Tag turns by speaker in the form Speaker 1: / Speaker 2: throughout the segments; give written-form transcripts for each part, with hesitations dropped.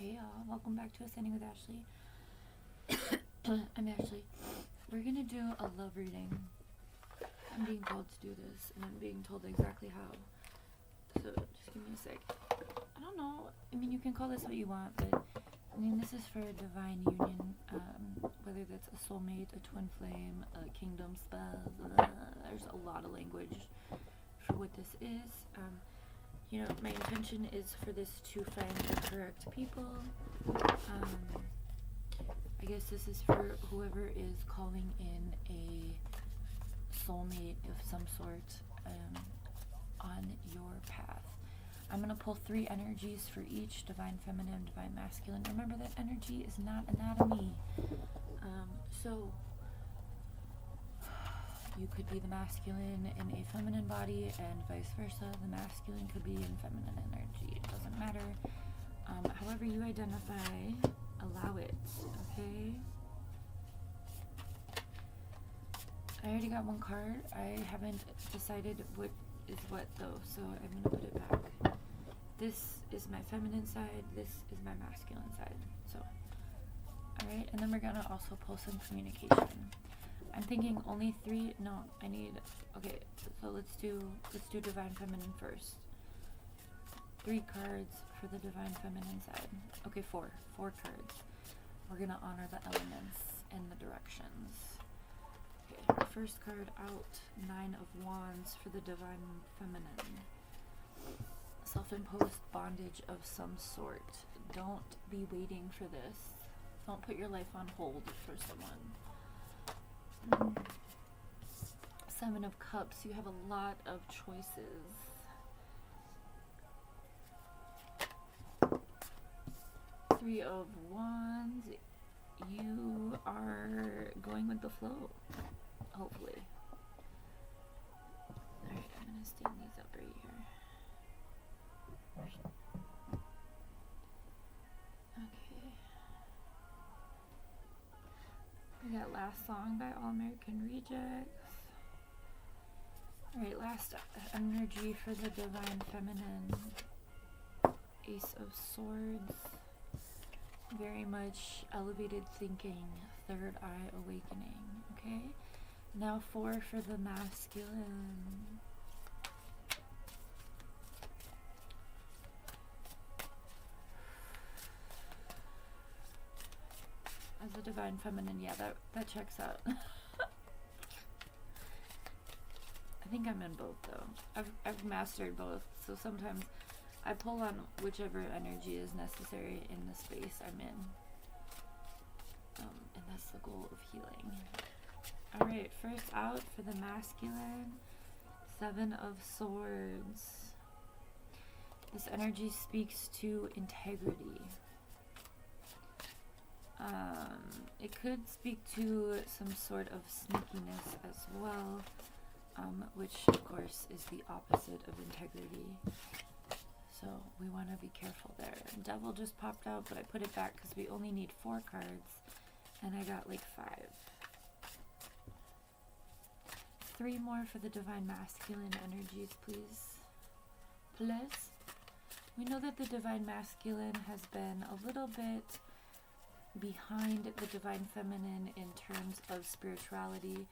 Speaker 1: Hey y'all, welcome back to Ascending with Ashley. I'm Ashley. We're gonna do a love reading. I'm being told to do this, and I'm being told exactly how. So just give me a sec. I don't know. I mean, you can call this what you want, but I mean, this is for a divine union. Whether that's a soulmate, a twin flame, a kingdom spell. There's a lot of language for what this is. My intention is for this to find the correct people. I guess this is for whoever is calling in a soulmate of some sort on your path. I'm going to pull 3 energies for each: divine feminine, divine masculine. Remember that energy is not anatomy. So you could be the masculine in a feminine body and vice versa. The masculine could be in feminine energy. It doesn't matter. However you identify, allow it, okay? I already got one card. I haven't decided what is what though, so I'm going to put it back. This is my feminine side. This is my masculine side. So, alright, and then we're going to also pull some communication. I'm thinking only 3. No, I need. Okay, so let's do divine feminine first. 3 cards for the divine feminine side. Okay, 4 cards. We're gonna honor the elements and the directions. Okay, first card out, 9 of Wands for the divine feminine. Self-imposed bondage of some sort. Don't be waiting for this. Don't put your life on hold for someone. 7 of Cups, you have a lot of choices. 3 of Wands, you are going with the flow, hopefully. Alright, I'm going to stand these up right here. Okay. We got Last Song by All American Rejects. Alright, last energy for the divine feminine. Ace of Swords. Very much elevated thinking, third eye awakening, okay? Now 4 for the masculine. As a divine feminine, yeah, that checks out. I think I'm in both though. I've mastered both, so sometimes I pull on whichever energy is necessary in the space I'm in. And that's the goal of healing. Alright, first out for the masculine, 7 of Swords. This energy speaks to integrity. It could speak to some sort of sneakiness as well, which of course is the opposite of integrity. So we want to be careful there. Devil just popped out, but I put it back because we only need 4 cards, and I got like 5. 3 more for the divine masculine energies, please. Plus, we know that the divine masculine has been a little bit behind the divine feminine in terms of spirituality.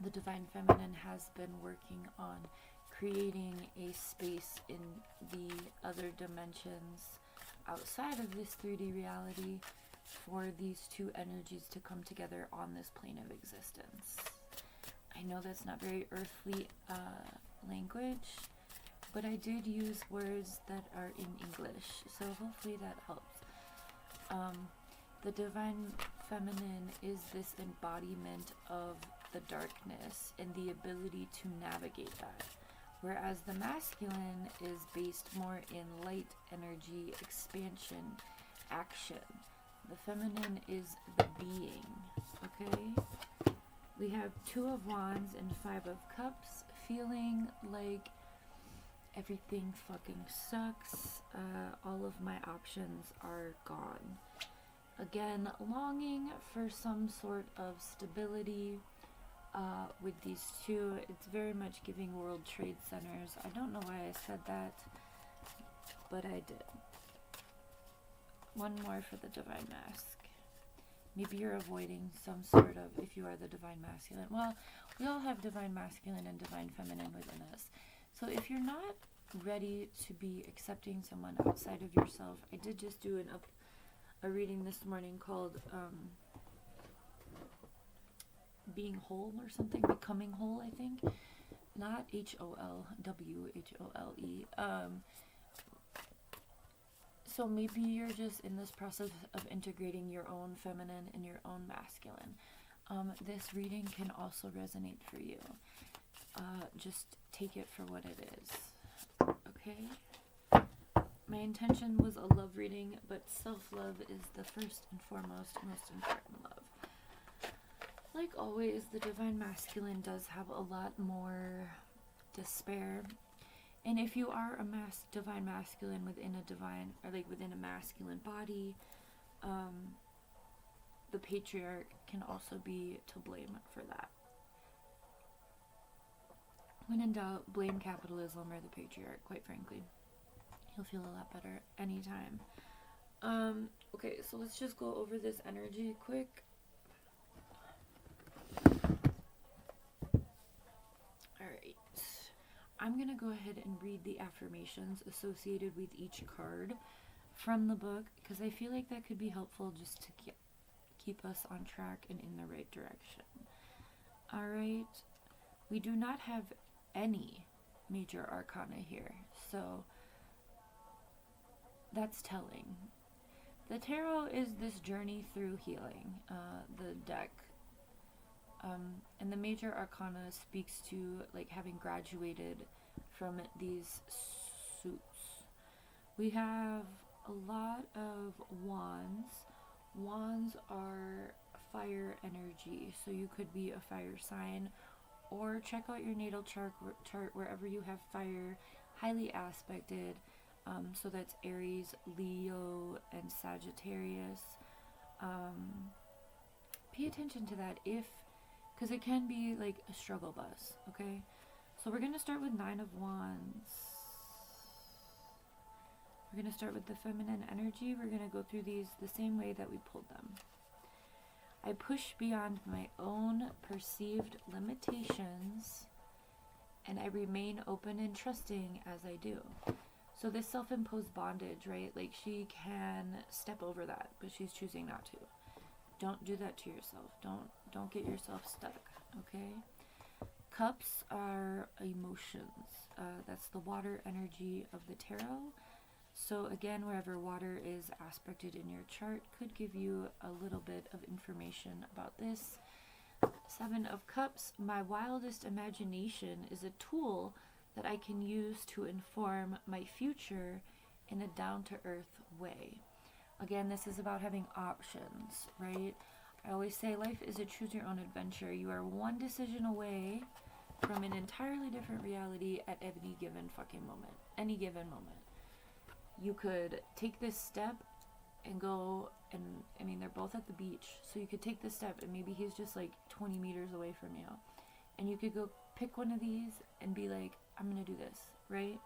Speaker 1: The divine feminine has been working on creating a space in the other dimensions outside of this 3D reality for these 2 energies to come together on this plane of existence. I know that's not very earthly language, but I did use words that are in English, so hopefully that helps. The divine feminine is this embodiment of the darkness and the ability to navigate that, whereas the masculine is based more in light energy, expansion, action. The feminine is the being, okay? We have 2 of Wands and 5 of Cups, feeling like everything fucking sucks. All of my options are gone. Again, longing for some sort of stability with these 2. It's very much giving World Trade Centers. I don't know why I said that, but I did. one more for the divine mask. Maybe you're avoiding some sort of, if you are the divine masculine. Well, we all have divine masculine and divine feminine within us. So if you're not ready to be accepting someone outside of yourself, I did just do a reading this morning called Being Whole or something, Becoming Whole, I think. Not HOLW, HOLE. So maybe you're just in this process of integrating your own feminine and your own masculine. This reading can also resonate for you. Just take it for what it is. Okay? My intention was a love reading, but self-love is the first and foremost, most important love. Like always, the divine masculine does have a lot more despair. And if you are a divine masculine within a divine, or like within a masculine body, the patriarch can also be to blame for that. When in doubt, blame capitalism or the patriarch, quite frankly. You'll feel a lot better anytime. Okay, so let's just go over this energy quick. Alright. I'm going to go ahead and read the affirmations associated with each card from the book, because I feel like that could be helpful just to keep us on track and in the right direction. Alright. We do not have any major arcana here, so that's telling. The tarot is this journey through healing, the deck. And the major arcana speaks to like having graduated from these suits. We have a lot of wands. Wands are fire energy, so you could be a fire sign, or check out your natal chart wherever you have fire highly aspected. So that's Aries, Leo, and Sagittarius. Pay attention to that because it can be like a struggle bus, okay? So we're going to start with 9 of Wands. We're going to start with the feminine energy. We're going to go through these the same way that we pulled them. I push beyond my own perceived limitations, and I remain open and trusting as I do. So this self-imposed bondage, right? Like she can step over that, but she's choosing not to. Don't do that to yourself. Don't get yourself stuck, okay? Cups are emotions. That's the water energy of the tarot. So again, wherever water is aspected in your chart could give you a little bit of information about this. 7 of Cups, my wildest imagination is a tool that I can use to inform my future in a down-to-earth way. Again, this is about having options, right? I always say life is a choose-your-own adventure. You are one decision away from an entirely different reality at any given fucking moment. Any given moment. You could take this step and go, and I mean, they're both at the beach, so you could take this step and maybe he's just like 20 meters away from you. And you could go pick one of these and be like, I'm gonna do this, right?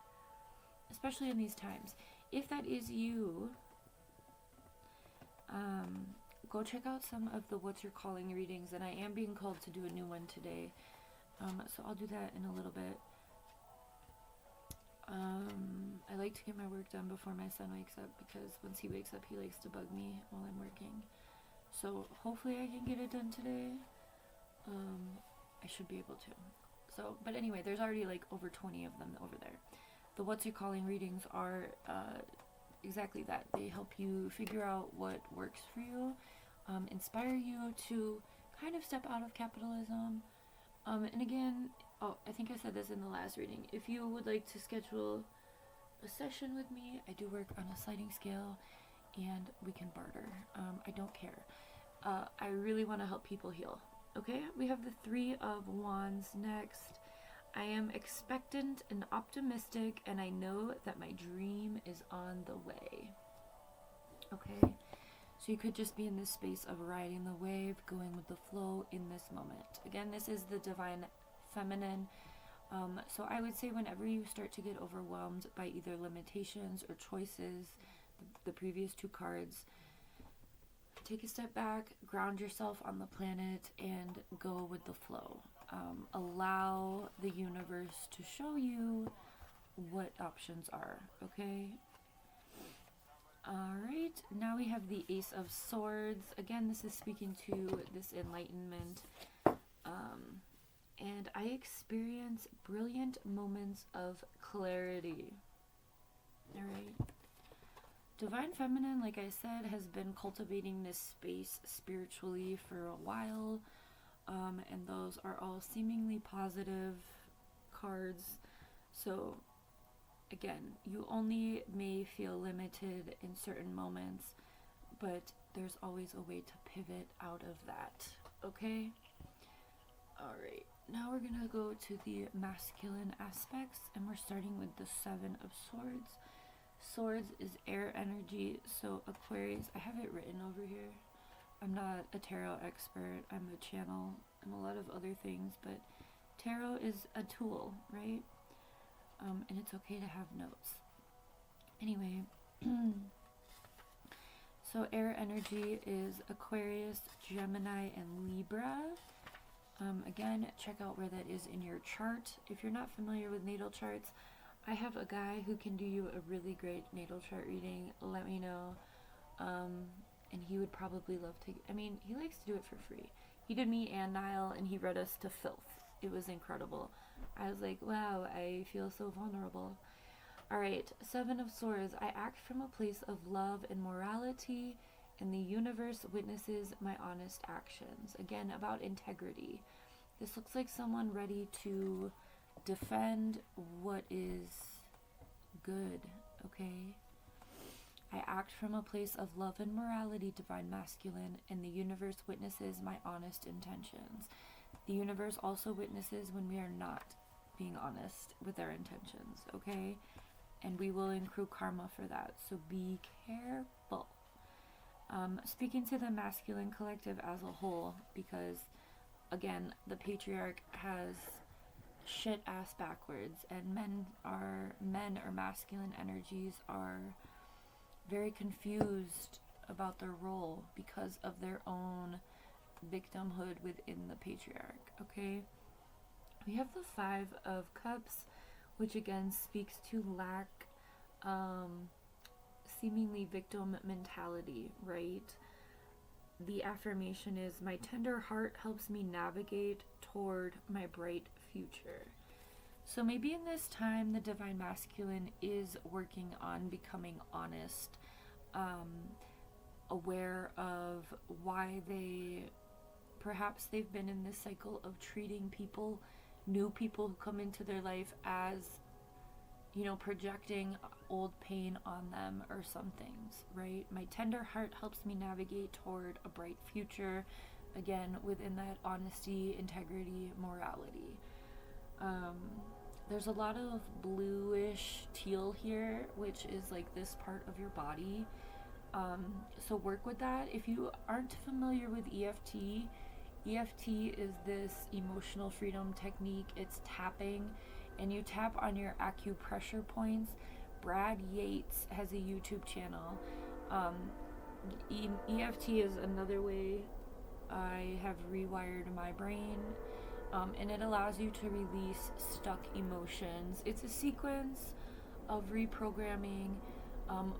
Speaker 1: Especially in these times. If that is you, go check out some of the What's Your Calling readings, and I am being called to do a new one today. So I'll do that in a little bit. I like to get my work done before my son wakes up, because once he wakes up, he likes to bug me while I'm working. So hopefully I can get it done today. I should be able to. So, but anyway, there's already like over 20 of them over there. The What's Your Calling readings are exactly that. They help you figure out what works for you, inspire you to kind of step out of capitalism. And again, I think I said this in the last reading. If you would like to schedule a session with me, I do work on a sliding scale, and we can barter. I don't care. I really want to help people heal. Okay, we have the 3 of Wands next. I am expectant and optimistic, and I know that my dream is on the way. Okay, so you could just be in this space of riding the wave, going with the flow in this moment. Again, this is the divine feminine. So I would say whenever you start to get overwhelmed by either limitations or choices the previous two cards, take a step back, ground yourself on the planet, and go with the flow. Allow the universe to show you what options are, okay? Alright, now we have the Ace of Swords. Again, this is speaking to this enlightenment. And I experience brilliant moments of clarity. Alright. Divine Feminine, like I said, has been cultivating this space spiritually for a while. And those are all seemingly positive cards. So, again, you only may feel limited in certain moments, but there's always a way to pivot out of that, okay? Alright, now we're gonna go to the masculine aspects, and we're starting with the Seven of Swords. Swords is air energy, so Aquarius, I have it written over here. I'm not a tarot expert, I'm a channel, I'm a lot of other things, but tarot is a tool, right? And it's okay to have notes. Anyway, so air energy is Aquarius, Gemini, and Libra. Again, check out where that is in your chart. If you're not familiar with natal charts, I have a guy who can do you a really great natal chart reading. Let me know. And he would probably love to. I mean, he likes to do it for free. He did me and Niall, and he read us to filth. It was incredible. I was like, wow, I feel so vulnerable. Alright, Seven of Swords. I act from a place of love and morality, and the universe witnesses my honest actions. Again, about integrity. This looks like someone ready to defend what is good, okay? I act from a place of love and morality, Divine Masculine, and the universe witnesses my honest intentions. The universe also witnesses when we are not being honest with our intentions, okay? And we will accrue karma for that, so be careful. Speaking to the masculine collective as a whole, because, again, the patriarch has shit ass backwards, and men or masculine energies are very confused about their role because of their own victimhood within the patriarch, okay? We have the Five of Cups, which again speaks to lack, seemingly victim mentality, right? The affirmation is, my tender heart helps me navigate toward my bright future. So maybe in this time, the Divine Masculine is working on becoming honest, aware of why perhaps they've been in this cycle of treating people, new people who come into their life as, projecting old pain on them or some things, right? My tender heart helps me navigate toward a bright future, again, within that honesty, integrity, morality. There's a lot of bluish teal here, which is like this part of your body. So work with that. If you aren't familiar with EFT, EFT is this emotional freedom technique. It's tapping, and you tap on your acupressure points. Brad Yates has a YouTube channel. EFT is another way I have rewired my brain. And it allows you to release stuck emotions. It's a sequence of reprogramming,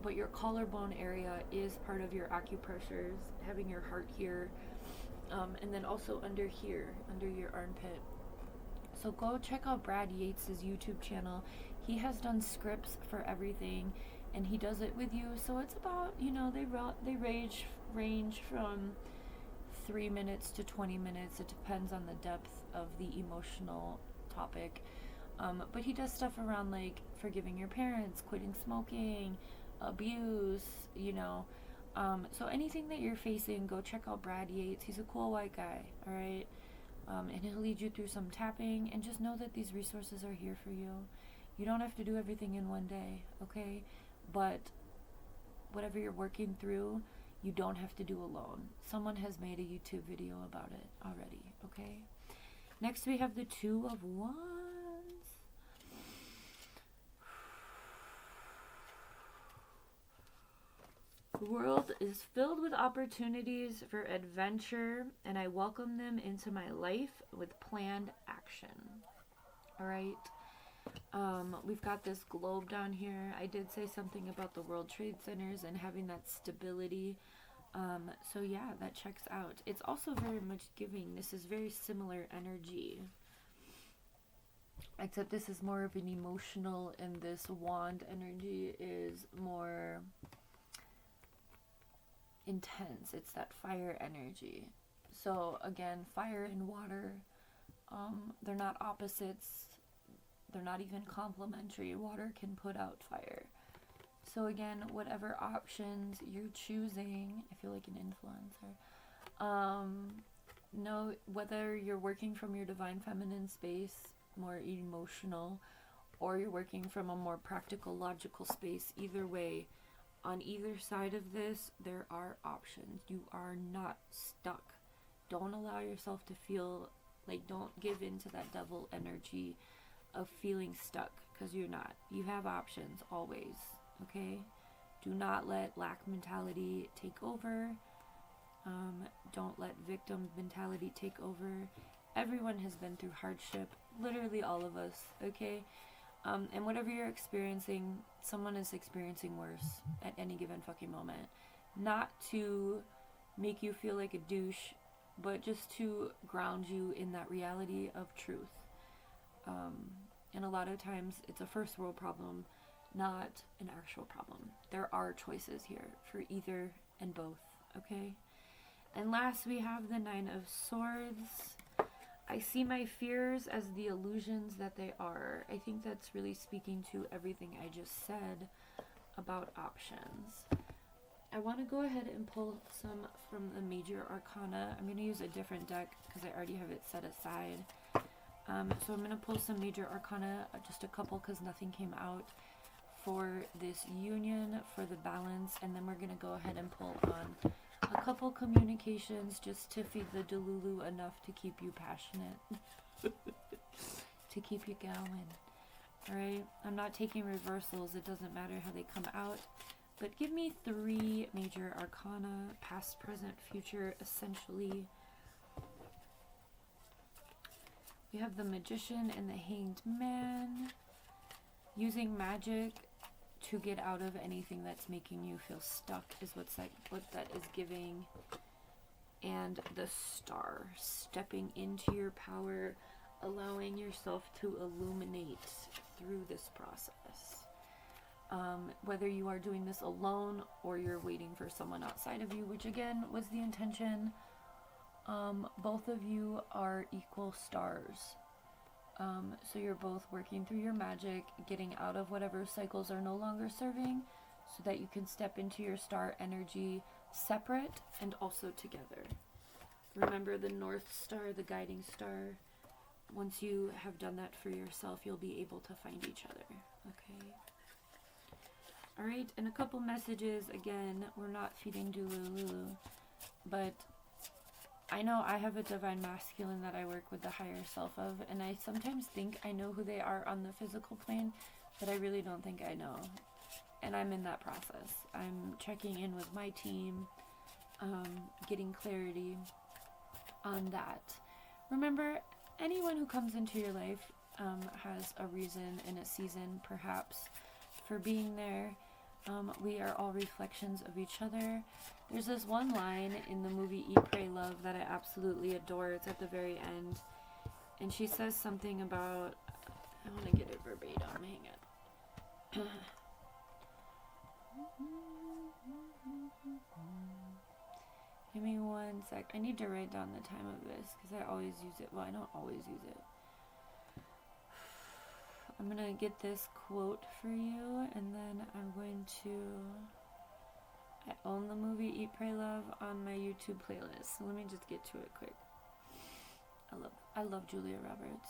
Speaker 1: but your collarbone area is part of your acupressures, having your heart here, and then also under here, under your armpit. So go check out Brad Yates' YouTube channel. He has done scripts for everything, and he does it with you. So it's about, they range from 3 minutes to 20 minutes. It depends on the depth of the emotional topic. But he does stuff around like forgiving your parents, quitting smoking, abuse, so anything that you're facing, go check out Brad Yates. He's a cool white guy, all right? And he'll lead you through some tapping, and just know that these resources are here for you. You don't have to do everything in one day, okay? But whatever you're working through, you don't have to do alone. Someone has made a YouTube video about it already, okay? Next we have the Two of Wands. The world is filled with opportunities for adventure, and I welcome them into my life with planned action. All right. We've got this globe down here. I did say something about the World Trade Centers and having that stability. So yeah, that checks out. It's also very much giving. This is very similar energy. Except this is more of an emotional, and this wand energy is more intense. It's that fire energy. So again, fire and water, they're not opposites. They're not even complementary. Water can put out fire. So again, whatever options you're choosing, I feel like an influencer. Know whether you're working from your divine feminine space, more emotional, or you're working from a more practical, logical space. Either way, on either side of this, there are options. You are not stuck. Don't allow yourself to feel like, don't give in to that devil energy of feeling stuck, because you're not. You have options always, okay? Do not let lack mentality take over. Don't let victim mentality take over. Everyone has been through hardship, literally all of us, okay? And whatever you're experiencing, someone is experiencing worse at any given fucking moment. Not to make you feel like a douche, but just to ground you in that reality of truth. And a lot of times it's a first world problem, not an actual problem. There are choices here for either and both, okay? And last, we have the Nine of Swords. I see my fears as the illusions that they are. I think that's really speaking to everything I just said about options. I want to go ahead and pull some from the Major Arcana. I'm going to use a different deck because I already have it set aside. So I'm going to pull some Major Arcana, just a couple because nothing came out, for this union, for the balance, and then we're going to go ahead and pull on a couple communications just to feed the Delulu enough to keep you passionate, to keep you going. Alright, I'm not taking reversals, it doesn't matter how they come out, but give me 3 Major Arcana, past, present, future, essentially. We have the Magician and the Hanged Man. Using magic to get out of anything that's making you feel stuck is what that is giving. And the Star, stepping into your power, allowing yourself to illuminate through this process. Whether you are doing this alone or you're waiting for someone outside of you, which again was the intention, both of you are equal stars. So you're both working through your magic, getting out of whatever cycles are no longer serving, so that you can step into your star energy separate and also together. Remember the North Star, the guiding star. Once you have done that for yourself, you'll be able to find each other. Okay. Alright, and a couple messages. Again, we're not feeding Delulu, but I know I have a divine masculine that I work with the higher self of, and I sometimes think I know who they are on the physical plane, but I really don't think I know. And I'm in that process. I'm checking in with my team, getting clarity on that. Remember, anyone who comes into your life has a reason and a season, perhaps, for being there. We are all reflections of each other. There's this one line in the movie Eat, Pray, Love that I absolutely adore. It's at the very end. And she says something about, I want to get it verbatim, hang on. Give me one sec. I need to write down the time of this because I always use it. Well, I don't always use it. I'm going to get this quote for you, and then I'm going to... I own the movie Eat, Pray, Love on my YouTube playlist. So let me just get to it quick. I love Julia Roberts.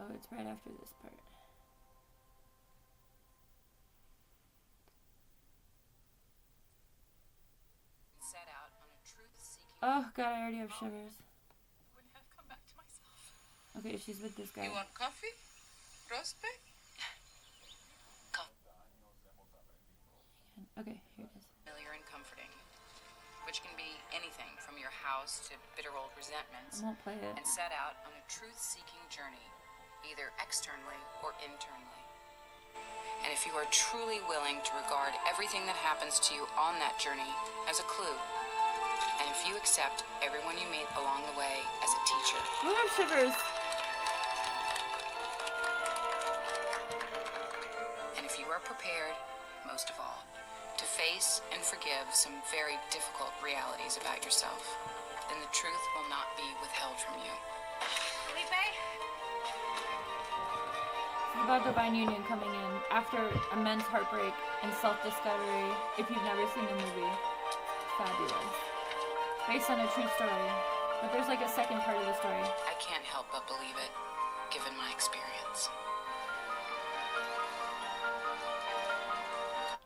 Speaker 1: Oh, it's right after this part. Oh god, I already have shivers.
Speaker 2: Wouldn't have come back to myself.
Speaker 1: Okay, she's with this guy.
Speaker 2: You want coffee? Roast beef?
Speaker 1: Okay, here it is.
Speaker 2: Familiar and comforting, which can be anything from your house to bitter old resentments,
Speaker 1: I won't play it.
Speaker 2: and set out on a truth-seeking journey, either externally or internally. And if you are truly willing to regard everything that happens to you on that journey as a clue, and if you accept everyone you meet along the way as a teacher,
Speaker 1: I have shivers.
Speaker 2: and if you are prepared, most of all, to face and forgive some very difficult realities about yourself, then the truth will not be withheld from you. Felipe?
Speaker 1: It's about divine union coming in after immense heartbreak and self-discovery. If you've never seen the movie, fabulous. Based on a true story. But there's like a second part of the story.
Speaker 2: I can't help but believe it, given my experience.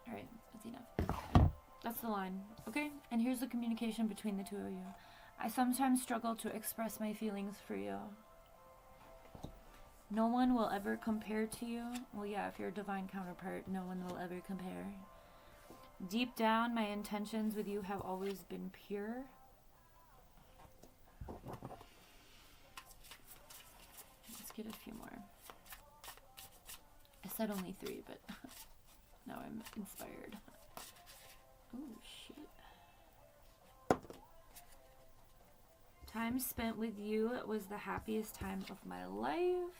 Speaker 1: Alright, that's enough. That's the line. Okay? And here's the communication between the two of you. I sometimes struggle to express my feelings for you. No one will ever compare to you. Well, yeah, if you're a divine counterpart, no one will ever compare. Deep down, my intentions with you have always been pure. Let's get a few more. I said only 3, but now I'm inspired. Oh, shit. Time spent with you was the happiest time of my life.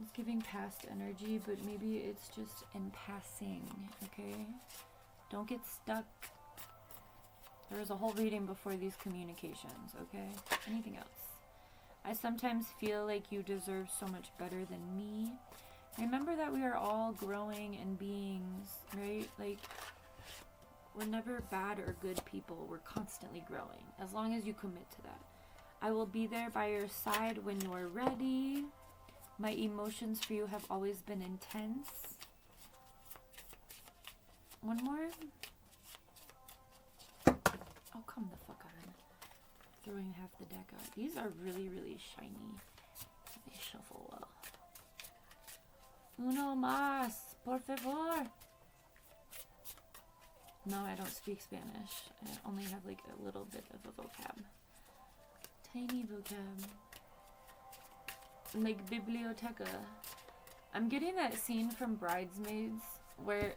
Speaker 1: It's giving past energy, but maybe it's just in passing, okay? Don't get stuck. There was a whole reading before these communications, okay? Anything else? I sometimes feel like you deserve so much better than me. Remember that we are all growing in beings, right? Like, we're never bad or good people. We're constantly growing, as long as you commit to that. I will be there by your side when you're ready. My emotions for you have always been intense. One more? Oh, come the fuck on. Throwing half the deck out. These are really, really shiny. They shuffle well. Uno más, por favor. No, I don't speak Spanish. I only have like a little bit of a vocab. Tiny vocab. Like biblioteca. I'm getting that scene from Bridesmaids where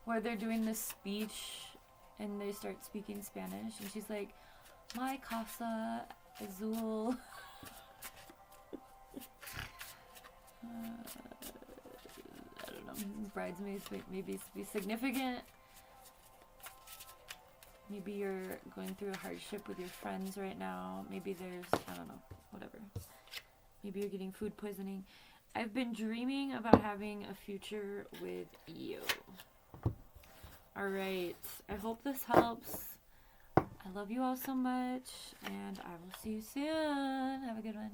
Speaker 1: where they're doing this speech and they start speaking Spanish and she's like, my casa azul. I don't know. Bridesmaids maybe be significant. Maybe you're going through a hardship with your friends right now. Maybe there's, I don't know, whatever. Maybe you're getting food poisoning. I've been dreaming about having a future with you. Alright, I hope this helps. I love you all so much, and I will see you soon. Have a good one.